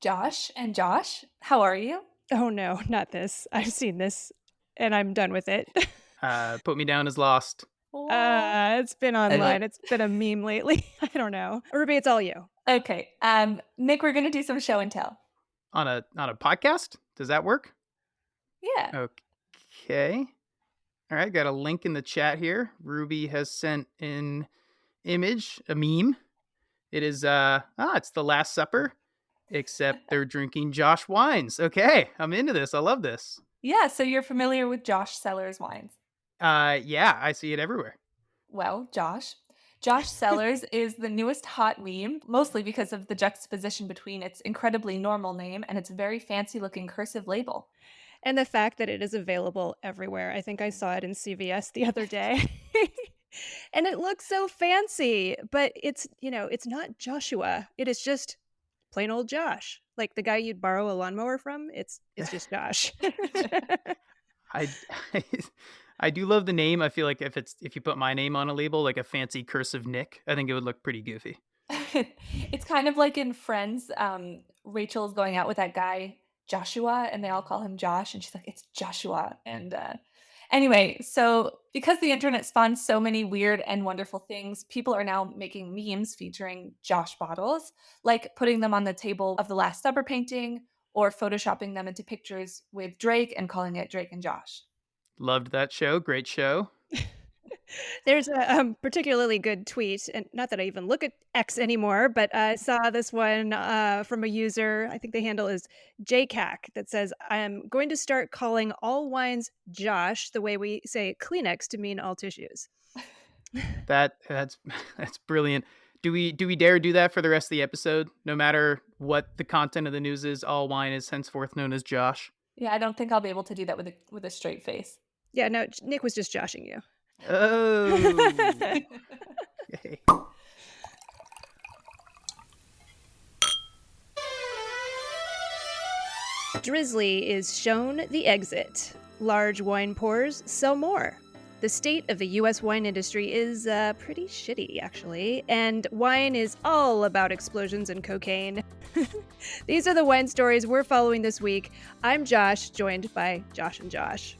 Josh and Josh, how are you? Oh no, not this. I've seen this and I'm done with it. Put me down as lost. Oh. It's been online. It's been a meme lately. I don't know. Ruby, it's all you. Okay, Nick, we're gonna do some show and tell. On a podcast? Does that work? Yeah. Okay. All right, got a link in the chat here. Ruby has sent an image, a meme. It is it's the Last Supper, except they're drinking Josh wines. Okay, I'm into this. I love this. Yeah, so you're familiar with Josh Sellers wines. Yeah, I see it everywhere. Well, Josh Sellers is the newest hot meme, mostly because of the juxtaposition between its incredibly normal name and its very fancy looking cursive label. And the fact that it is available everywhere. I think I saw it in CVS the other day. And it looks so fancy, but it's not Joshua. It is just plain old Josh. Like the guy you'd borrow a lawnmower from. It's just Josh. I I do love the name. I feel like if you put my name on a label, like a fancy cursive Nick, I think it would look pretty goofy. It's kind of like in Friends, Rachel's going out with that guy, Joshua, and they all call him Josh, and she's like, "It's Joshua." And anyway, so because the internet spawned so many weird and wonderful things, people are now making memes featuring Josh bottles, like putting them on the table of the Last Supper painting or photoshopping them into pictures with Drake and calling it Drake and Josh. Loved that show. Great show. There's a particularly good tweet, and not that I even look at X anymore, but I saw this one from a user. I think the handle is JCAC that says, "I'm going to start calling all wines Josh the way we say Kleenex to mean all tissues." That's that's brilliant. Do we dare do that for the rest of the episode? No matter what the content of the news is, all wine is henceforth known as Josh. Yeah, I don't think I'll be able to do that with a straight face. Yeah, no, Nick was just joshing you. Oh. Okay. Drizly is shown the exit. Large wine pours sell more. The state of the US wine industry is pretty shitty, actually, and wine is all about explosions and cocaine. These are the wine stories we're following this week. I'm Josh, joined by Josh and Josh.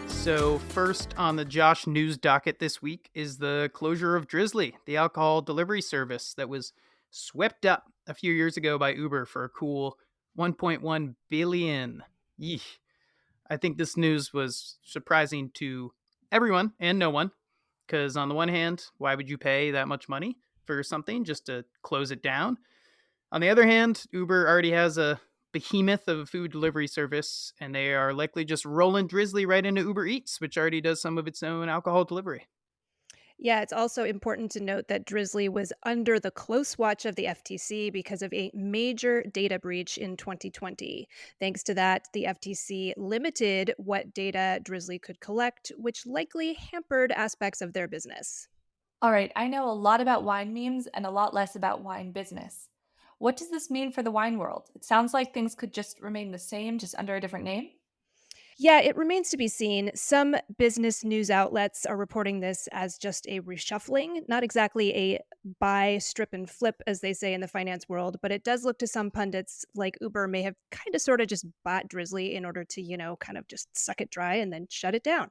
So first on the Josh news docket this week is the closure of Drizly, the alcohol delivery service that was swept up a few years ago by Uber for a cool 1.1 billion. Yeesh. I think this news was surprising to everyone and no one, because on the one hand, why would you pay that much money for something just to close it down? On the other hand, Uber already has a behemoth of a food delivery service, and they are likely just rolling Drizly right into Uber Eats, which already does some of its own alcohol delivery. Yeah, it's also important to note that Drizly was under the close watch of the FTC because of a major data breach in 2020. Thanks to that, the FTC limited what data Drizly could collect, which likely hampered aspects of their business. All right, I know a lot about wine memes and a lot less about wine business. What does this mean for the wine world? It sounds like things could just remain the same, just under a different name. Yeah, it remains to be seen. Some business news outlets are reporting this as just a reshuffling, not exactly a buy, strip, and flip, as they say in the finance world, but it does look to some pundits like Uber may have kind of sort of just bought Drizzly in order to, kind of just suck it dry and then shut it down.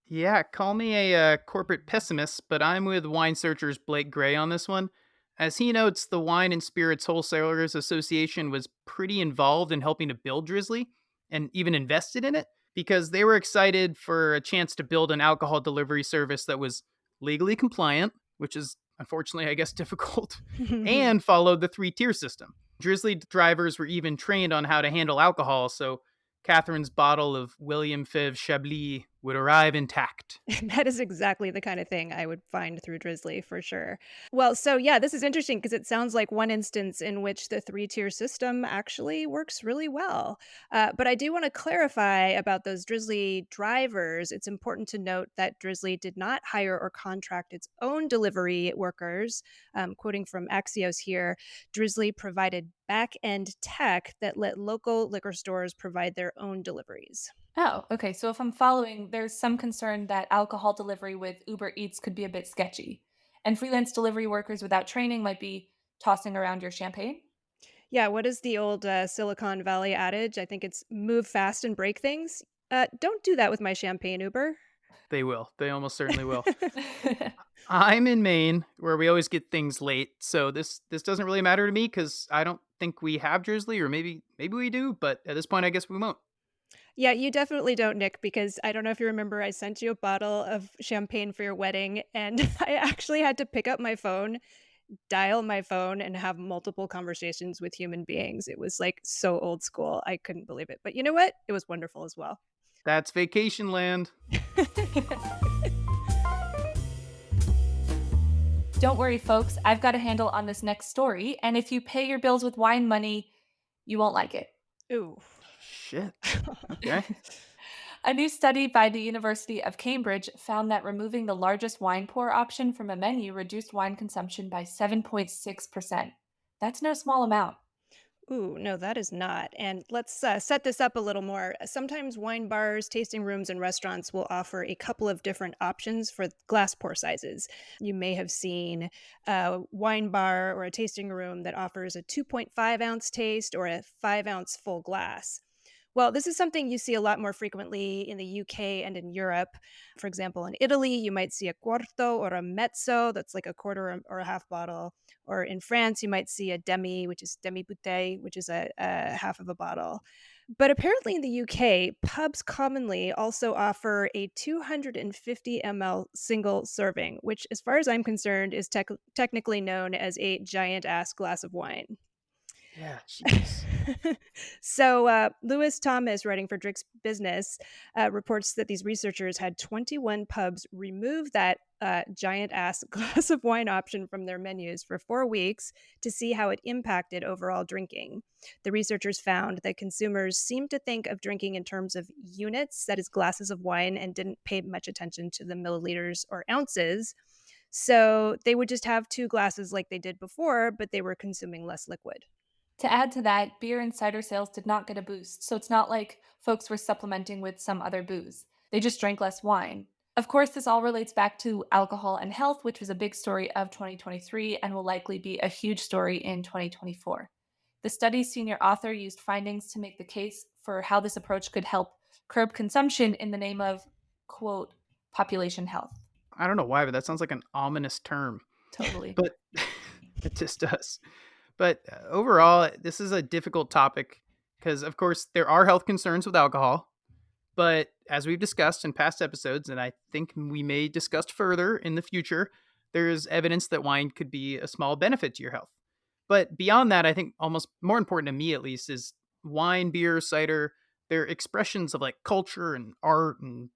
Yeah, call me a corporate pessimist, but I'm with Wine Searcher's Blake Gray on this one. As he notes, the Wine and Spirits Wholesalers Association was pretty involved in helping to build Drizly and even invested in it because they were excited for a chance to build an alcohol delivery service that was legally compliant, which is unfortunately, I guess, difficult, and followed the three-tier system. Drizly drivers were even trained on how to handle alcohol, so Catherine's bottle of William Fiv Chablis would arrive intact. That is exactly the kind of thing I would find through Drizzly for sure. Well, so yeah, this is interesting because it sounds like one instance in which the three-tier system actually works really well. But I do want to clarify about those Drizzly drivers. It's important to note that Drizzly did not hire or contract its own delivery workers. Quoting from Axios here, Drizzly provided back-end tech that let local liquor stores provide their own deliveries. Oh, okay. So if I'm following, there's some concern that alcohol delivery with Uber Eats could be a bit sketchy. And freelance delivery workers without training might be tossing around your champagne. Yeah, what is the old, Silicon Valley adage? I think it's "Move fast and break things." Don't do that with my champagne Uber. They will. They almost certainly will. I'm in Maine, where we always get things late, so this doesn't really matter to me because I don't think we have Drizzly, or maybe we do, but at this point, I guess we won't. Yeah, you definitely don't, Nick, because I don't know if you remember, I sent you a bottle of champagne for your wedding, and I actually had to pick up my phone, dial my phone, and have multiple conversations with human beings. It was, like, so old school, I couldn't believe it. But you know what? It was wonderful as well. That's vacation land. Don't worry, folks. I've got a handle on this next story. And if you pay your bills with wine money, you won't like it. Ooh. Shit. Okay. A new study by the University of Cambridge found that removing the largest wine pour option from a menu reduced wine consumption by 7.6%. That's no small amount. Ooh, no, that is not. And let's set this up a little more. Sometimes wine bars, tasting rooms, and restaurants will offer a couple of different options for glass pour sizes. You may have seen a wine bar or a tasting room that offers a 2.5-ounce taste or a 5-ounce full glass. Well, this is something you see a lot more frequently in the UK and in Europe. For example, in Italy, you might see a quarto or a mezzo, that's like a quarter or a half bottle. Or in France, you might see a demi, which is demi bouteille, which is a half of a bottle. But apparently in the UK, pubs commonly also offer a 250 ml single serving, which, as far as I'm concerned, is technically known as a giant ass glass of wine. Yeah, Jesus. So, Lewis Thomas, writing for Drick's Business, reports that these researchers had 21 pubs remove that giant ass glass of wine option from their menus for 4 weeks to see how it impacted overall drinking. The researchers found that consumers seemed to think of drinking in terms of units, that is, glasses of wine, and didn't pay much attention to the milliliters or ounces. So they would just have two glasses like they did before, but they were consuming less liquid. To add to that, beer and cider sales did not get a boost, so it's not like folks were supplementing with some other booze. They just drank less wine. Of course, this all relates back to alcohol and health, which was a big story of 2023 and will likely be a huge story in 2024. The study's senior author used findings to make the case for how this approach could help curb consumption in the name of, quote, population health. I don't know why, but that sounds like an ominous term. Totally. But it just does. But overall, this is a difficult topic because, of course, there are health concerns with alcohol. But as we've discussed in past episodes, and I think we may discuss further in the future, there is evidence that wine could be a small benefit to your health. But beyond that, I think almost more important to me at least is wine, beer, cider, they're expressions of like culture and art and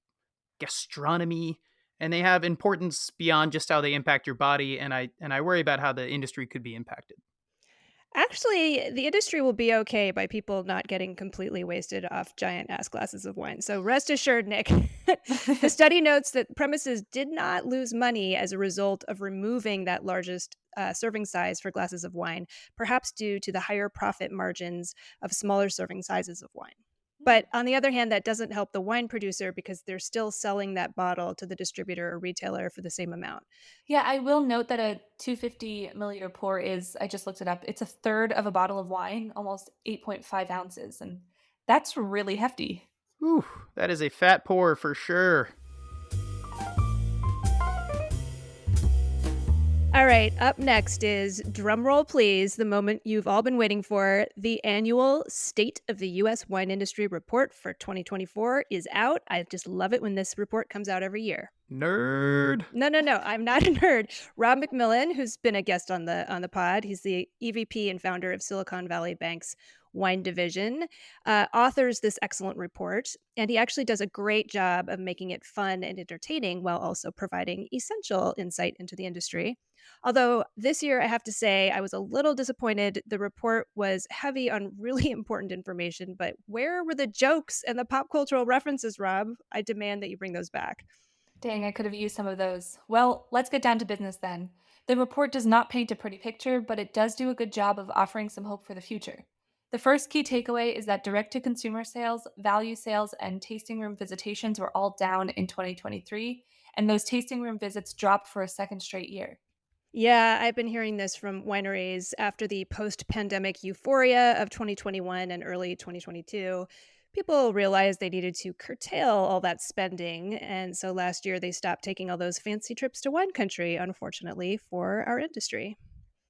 gastronomy, and they have importance beyond just how they impact your body, and I worry about how the industry could be impacted. Actually, the industry will be okay by people not getting completely wasted off giant ass glasses of wine. So rest assured, Nick. The study notes that premises did not lose money as a result of removing that largest serving size for glasses of wine, perhaps due to the higher profit margins of smaller serving sizes of wine. But on the other hand, that doesn't help the wine producer because they're still selling that bottle to the distributor or retailer for the same amount. Yeah, I will note that a 250 milliliter pour is, I just looked it up, it's a third of a bottle of wine, almost 8.5 ounces. And that's really hefty. Whew, that is a fat pour for sure. All right, up next is drumroll please, the moment you've all been waiting for. The annual State of the US Wine Industry Report for 2024 is out. I just love it when this report comes out every year. Nerd. No, no, no, I'm not a nerd. Rob McMillan, who's been a guest on the pod, he's the EVP and founder of Silicon Valley Bank's wine division, authors this excellent report, and he actually does a great job of making it fun and entertaining while also providing essential insight into the industry. Although this year, I have to say, I was a little disappointed. The report was heavy on really important information, but where were the jokes and the pop cultural references, Rob? I demand that you bring those back. Dang, I could have used some of those. Well, let's get down to business then. The report does not paint a pretty picture, but it does do a good job of offering some hope for the future. The first key takeaway is that direct to consumer sales, value sales, and tasting room visitations were all down in 2023, and those tasting room visits dropped for a second straight year. Yeah, I've been hearing this from wineries after the post pandemic euphoria of 2021 and early 2022. People realized they needed to curtail all that spending. And so last year they stopped taking all those fancy trips to wine country, unfortunately, for our industry.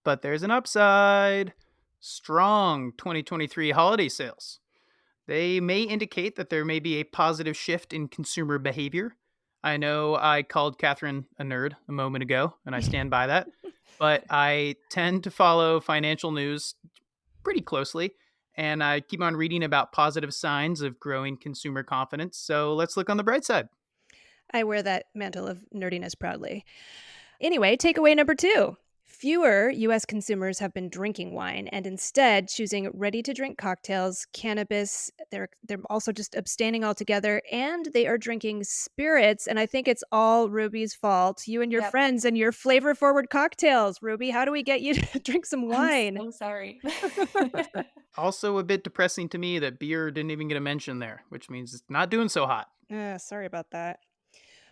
But there's an upside. Strong 2023 holiday sales. They may indicate that there may be a positive shift in consumer behavior. I know I called Catherine a nerd a moment ago, and I stand by that, but I tend to follow financial news pretty closely, and I keep on reading about positive signs of growing consumer confidence. So let's look on the bright side. I wear that mantle of nerdiness proudly. Anyway, takeaway number two. Fewer US consumers have been drinking wine and instead choosing ready to drink cocktails, cannabis. They're also just abstaining altogether and they are drinking spirits. And I think it's all Ruby's fault. You and your Yep. friends and your flavor forward cocktails. Ruby, how do we get you to drink some I'm wine? so sorry. Also, a bit depressing to me that beer didn't even get a mention there, which means it's not doing so hot. Sorry about that.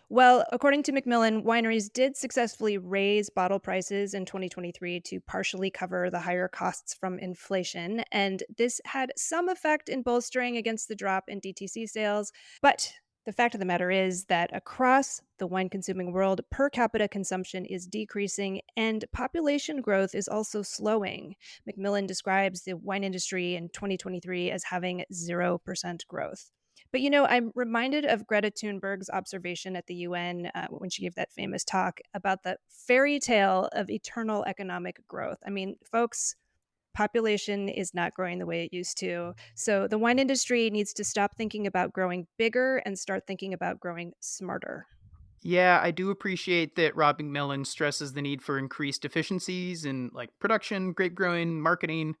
Well, according to Macmillan, wineries did successfully raise bottle prices in 2023 to partially cover the higher costs from inflation. And this had some effect in bolstering against the drop in DTC sales. But the fact of the matter is that across the wine consuming world, per capita consumption is decreasing and population growth is also slowing. Macmillan describes the wine industry in 2023 as having 0% growth. But I'm reminded of Greta Thunberg's observation at the UN when she gave that famous talk about the fairy tale of eternal economic growth. I mean, folks, population is not growing the way it used to. So the wine industry needs to stop thinking about growing bigger and start thinking about growing smarter. Yeah, I do appreciate that Rob McMillan stresses the need for increased efficiencies in like production, grape growing, marketing,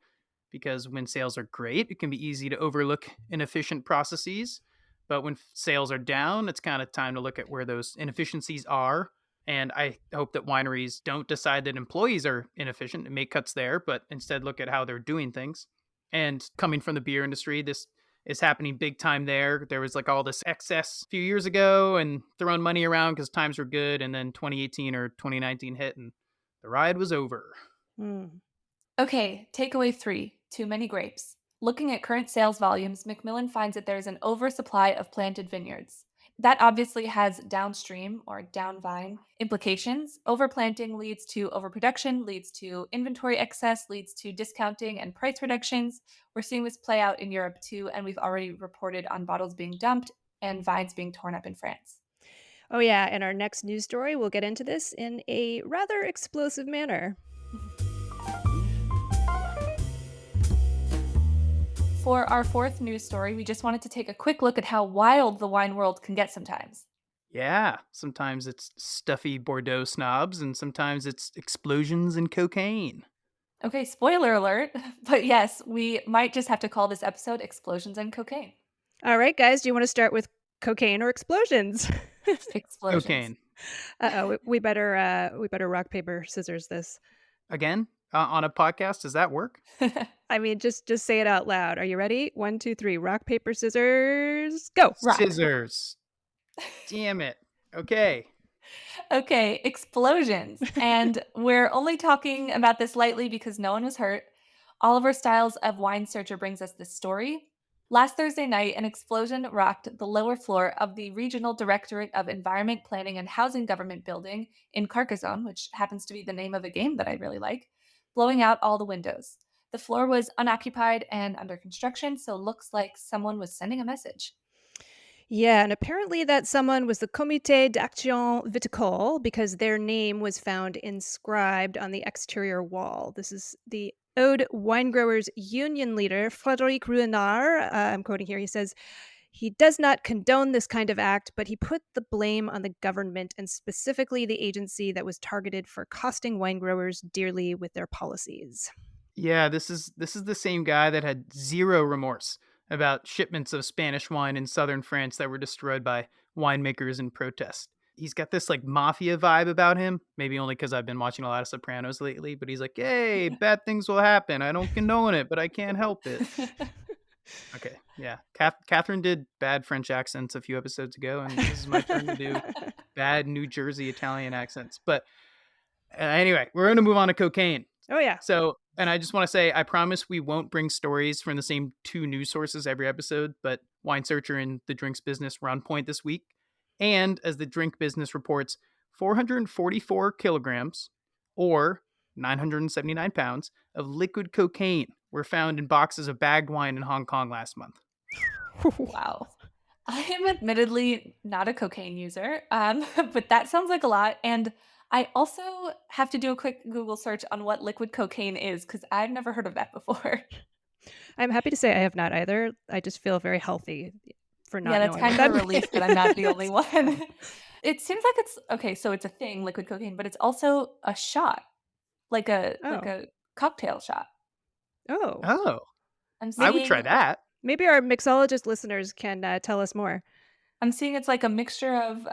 because when sales are great, it can be easy to overlook inefficient processes. But when sales are down, it's kind of time to look at where those inefficiencies are. And I hope that wineries don't decide that employees are inefficient and make cuts there, but instead look at how they're doing things. And coming from the beer industry, this is happening big time there. There was like all this excess a few years ago and throwing money around because times were good. And then 2018 or 2019 hit and the ride was over. Hmm. Okay, takeaway three, too many grapes. Looking at current sales volumes, Macmillan finds that there is an oversupply of planted vineyards. That obviously has downstream or downvine implications. Overplanting leads to overproduction, leads to inventory excess, leads to discounting and price reductions. We're seeing this play out in Europe too, and we've already reported on bottles being dumped and vines being torn up in France. Oh, yeah. In our next news story, we'll get into this in a rather explosive manner. For our fourth news story, we just wanted to take a quick look at how wild the wine world can get sometimes. Yeah, sometimes it's stuffy Bordeaux snobs, and sometimes it's explosions and cocaine. Okay, spoiler alert, but yes, we might just have to call this episode Explosions and Cocaine. All right, guys, do you want to start with cocaine or explosions? Explosions. Cocaine. Uh-oh, we better rock paper scissors this. Again, on a podcast, does that work? I mean, just say it out loud. Are you ready? One, two, three. Rock paper scissors. Go. Rock. Scissors. Damn it. Okay. Okay, explosions. And we're only talking about this lightly because no one was hurt. Oliver Styles of Wine Searcher brings us this story. Last Thursday night, an explosion rocked the lower floor of the Regional Directorate of Environment, Planning, and Housing Government building in Carcassonne, which happens to be the name of a game that I really like, blowing out all the windows. The floor was unoccupied and under construction, so looks like someone was sending a message. Yeah, and apparently that someone was the Comité d'Action Viticole because their name was found inscribed on the exterior wall. This is the Ode Wine Growers Union leader, Frédéric Ruinart. I'm quoting here. He says, he does not condone this kind of act, but he put the blame on the government and specifically the agency that was targeted for costing wine growers dearly with their policies. Yeah, this is the same guy that had zero remorse about shipments of Spanish wine in southern France that were destroyed by winemakers in protest. He's got this like mafia vibe about him, maybe only because I've been watching a lot of Sopranos lately, but he's like, hey, bad things will happen. I don't condone it, but I can't help it. Okay, yeah. Catherine did bad French accents a few episodes ago, and this is my turn to do bad New Jersey Italian accents. But Anyway, we're going to move on to cocaine. Oh, yeah. So, and I just want to say, I promise we won't bring stories from the same two news sources every episode, but Wine Searcher and the drinks business were on point this week. And as the drink business reports, 444 kilograms or 979 pounds of liquid cocaine were found in boxes of bagged wine in Hong Kong last month. Wow. I am admittedly not a cocaine user, but that sounds like a lot. And I also have to do a quick Google search on what liquid cocaine is because I've never heard of that before. I'm happy to say I have not either. I just feel very healthy for Yeah, not that's knowing what kind of that a relief that I'm not the only means. one. It seems like it's okay, so it's a thing, liquid cocaine, but it's also a shot, like Oh. a cocktail shot. Oh. Oh, I'm I would try seeing that. Maybe our mixologist listeners can tell us more. I'm seeing it's like a mixture of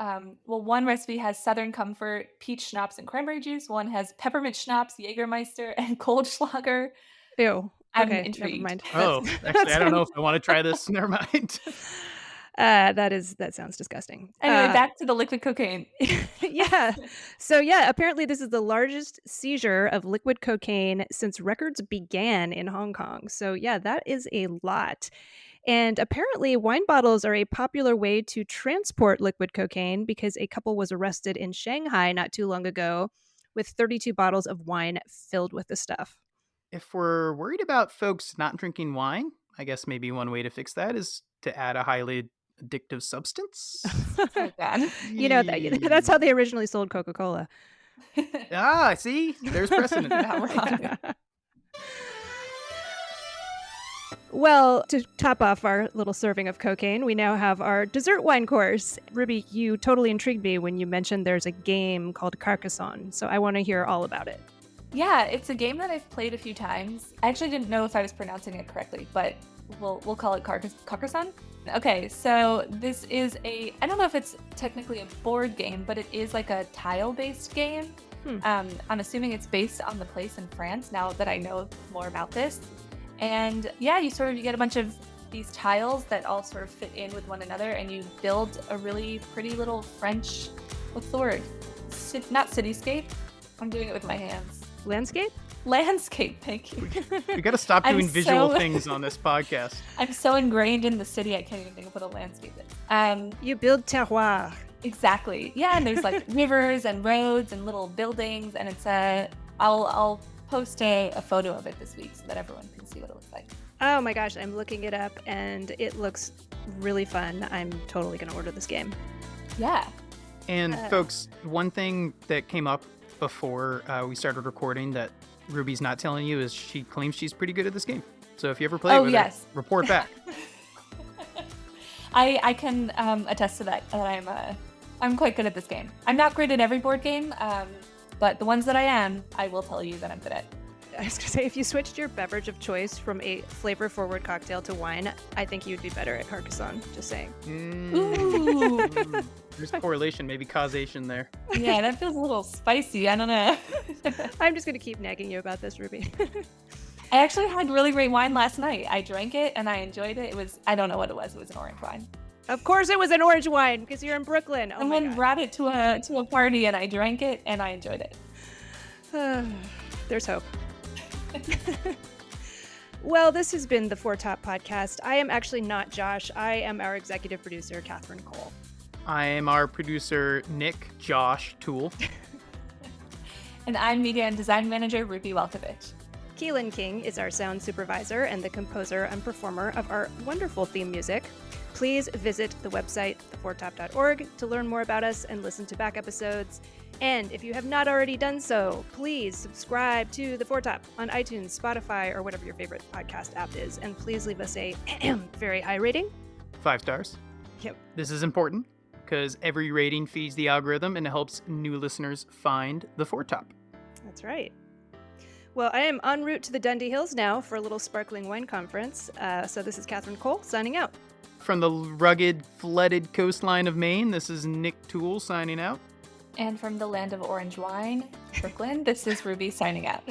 well, one recipe has Southern Comfort, peach schnapps, and cranberry juice. One has peppermint schnapps, Jägermeister, and Goldschlager. Ew. I'm Okay, never intrigued. mind. Oh, actually, That's I don't know if I want to try this. Never mind. that sounds disgusting. Anyway, back to the liquid cocaine. Yeah. So yeah, apparently this is the largest seizure of liquid cocaine since records began in Hong Kong. So yeah, that is a lot. And apparently wine bottles are a popular way to transport liquid cocaine because a couple was arrested in Shanghai not too long ago with 32 bottles of wine filled with the stuff. If we're worried about folks not drinking wine, I guess maybe one way to fix that is to add a highly addictive substance. Oh god. You know, that's how they originally sold Coca-Cola. Ah, see? There's precedent. You're not wrong. Well, to top off our little serving of cocaine, we now have our dessert wine course. Ruby, you totally intrigued me when you mentioned there's a game called Carcassonne, so I want to hear all about it. Yeah, it's a game that I've played a few times. I actually didn't know if I was pronouncing it correctly, but we'll call it Carcassonne. Okay, so this is I don't know if it's technically a board game, but it is like a tile-based game. I'm assuming it's based on the place in France now that I know more about this. And yeah, you get a bunch of these tiles that all sort of fit in with one another, and you build a really pretty little French, what's the word? Not cityscape. I'm doing it with my hands. Landscape? Landscape, thank you. We got to stop I'm doing visual so- things on this podcast. I'm so ingrained in the city, I can't even think of what a landscape is. You build terroir. Exactly. Yeah, and there's like rivers and roads and little buildings, and it's I'll post a photo of it this week so that everyone can see what it looks like. Oh my gosh, I'm looking it up and it looks really fun. I'm totally going to order this game. Yeah. And folks, one thing that came up before we started recording that Ruby's not telling you is she claims she's pretty good at this game. So if you ever play with her, report back. I can attest to that I'm quite good at this game. I'm not great at every board game, but the ones that I am, I will tell you that I'm good at. I was going to say, if you switched your beverage of choice from a flavor-forward cocktail to wine, I think you'd be better at Carcassonne, just saying. Ooh. There's correlation, maybe causation there. Yeah, that feels a little spicy. I don't know. I'm just going to keep nagging you about this, Ruby. I actually had really great wine last night. I drank it and I enjoyed it. I don't know what it was. It was an orange wine. Of course it was an orange wine, because you're in Brooklyn. Oh Someone brought it to a party and I drank it and I enjoyed it. There's hope. Well, this has been the Four Top Podcast. I am actually not Josh. I am our executive producer, Catherine Cole. I am our producer, Nick Josh Toole. And I'm media and design manager, Ruby Welkovich. Keelan King is our sound supervisor and the composer and performer of our wonderful theme music. Please visit the website, thefourtop.org, to learn more about us and listen to back episodes. And if you have not already done so, please subscribe to The Four Top on iTunes, Spotify, or whatever your favorite podcast app is. And please leave us a very high rating. 5 stars. Yep. This is important because every rating feeds the algorithm and it helps new listeners find The Four Top. That's right. Well, I am en route to the Dundee Hills now for a little sparkling wine conference. So this is Catherine Cole signing out. From the rugged, flooded coastline of Maine, this is Nick Toole signing out. And from the land of orange wine, Brooklyn, this is Ruby signing out.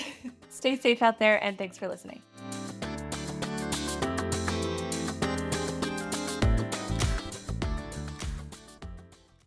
Stay safe out there, and thanks for listening.